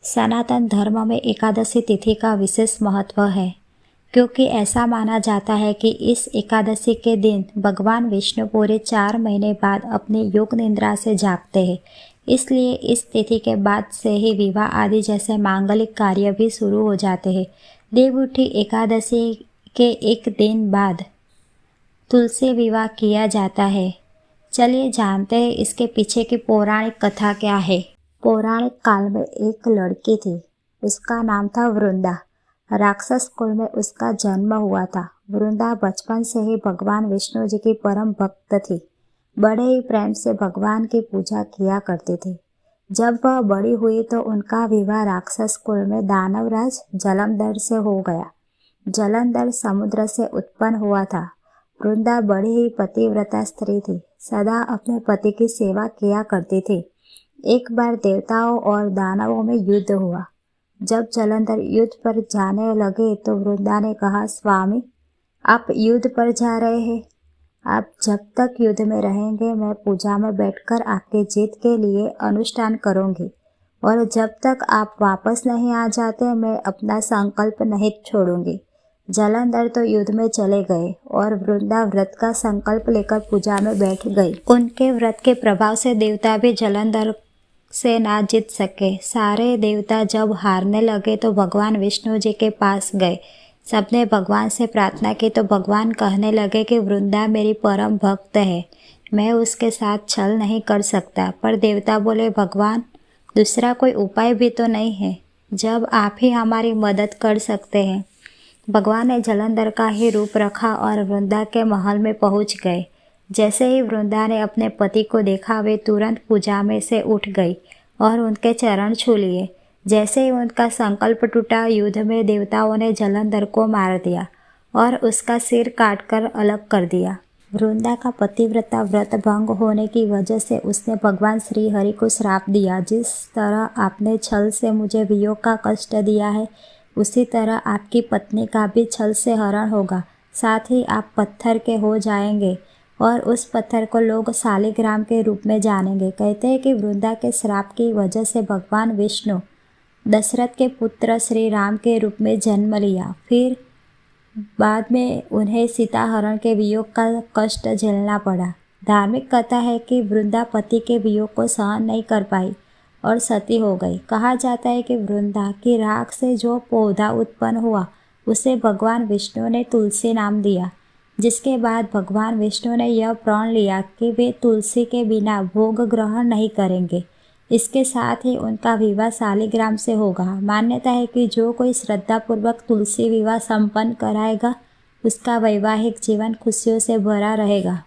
सनातन धर्म में एकादशी तिथि का विशेष महत्व है, क्योंकि ऐसा माना जाता है कि इस एकादशी के दिन भगवान विष्णु पूरे 4 महीने बाद अपनी योग निद्रा से जागते हैं। इसलिए इस तिथि के बाद से ही विवाह आदि जैसे मांगलिक कार्य भी शुरू हो जाते हैं। देवउठी एकादशी के एक दिन बाद तुलसी विवाह किया जाता है। चलिए जानते हैं इसके पीछे की पौराणिक कथा क्या है। पौराणिक काल में एक लड़की थी, उसका नाम था वृंदा। राक्षस कुल में उसका जन्म हुआ था। वृंदा बचपन से ही भगवान विष्णु जी की परम भक्त थी। बड़े ही प्रेम से भगवान की पूजा किया करती थी। जब वह बड़ी हुई तो उनका विवाह राक्षस कुल में दानवराज जलंधर से हो गया। जलंधर समुद्र से उत्पन्न हुआ था। वृंदा बड़ी ही पतिव्रता स्त्री थी, सदा अपने पति की सेवा किया करती थी। एक बार देवताओं और दानवों में युद्ध हुआ। जब जलंधर युद्ध पर जाने लगे तो वृंदा ने कहा, स्वामी, आप युद्ध पर जा रहे हैं। आप जब तक युद्ध में रहेंगे मैं पूजा में बैठकर आपकी जीत के लिए अनुष्ठान करूंगी, और जब तक आप वापस नहीं आ जाते मैं अपना संकल्प नहीं छोड़ूंगी। जलंधर तो युद्ध में चले गए और वृंदा व्रत का संकल्प लेकर पूजा में बैठ गई। उनके व्रत के प्रभाव से देवता भी जलंधर से ना जीत सके। सारे देवता जब हारने लगे तो भगवान विष्णु जी के पास गए। सबने भगवान से प्रार्थना की तो भगवान कहने लगे कि वृंदा मेरी परम भक्त है, मैं उसके साथ छल नहीं कर सकता। पर देवता बोले, भगवान, दूसरा कोई उपाय भी तो नहीं है, जब आप ही हमारी मदद कर सकते हैं। भगवान ने जलंधर का ही रूप रखा और वृंदा के महल में पहुंच गए। जैसे ही वृंदा ने अपने पति को देखा वे तुरंत पूजा में से उठ गई और उनके चरण छू लिए। जैसे ही उनका संकल्प टूटा, युद्ध में देवताओं ने जलंधर को मार दिया और उसका सिर काटकर अलग कर दिया। वृंदा का पतिव्रता व्रत भंग होने की वजह से उसने भगवान श्री हरि को श्राप दिया, जिस तरह आपने छल से मुझे वियोग का कष्ट दिया है उसी तरह आपकी पत्नी का भी छल से हरण होगा। साथ ही आप पत्थर के हो जाएंगे और उस पत्थर को लोग शालिग्राम के रूप में जानेंगे। कहते हैं कि वृंदा के श्राप की वजह से भगवान विष्णु दशरथ के पुत्र श्री राम के रूप में जन्म लिया। फिर बाद में उन्हें सीता हरण के वियोग का कष्ट झेलना पड़ा। धार्मिक कथा है कि वृंदा पति के वियोग को सहन नहीं कर पाई और सती हो गई। कहा जाता है कि वृंदा की राख से जो पौधा उत्पन्न हुआ उसे भगवान विष्णु ने तुलसी नाम दिया, जिसके बाद भगवान विष्णु ने यह प्रण लिया कि वे तुलसी के बिना भोग ग्रहण नहीं करेंगे। इसके साथ ही उनका विवाह शालिग्राम से होगा। मान्यता है कि जो कोई श्रद्धापूर्वक तुलसी विवाह संपन्न कराएगा उसका वैवाहिक जीवन खुशियों से भरा रहेगा।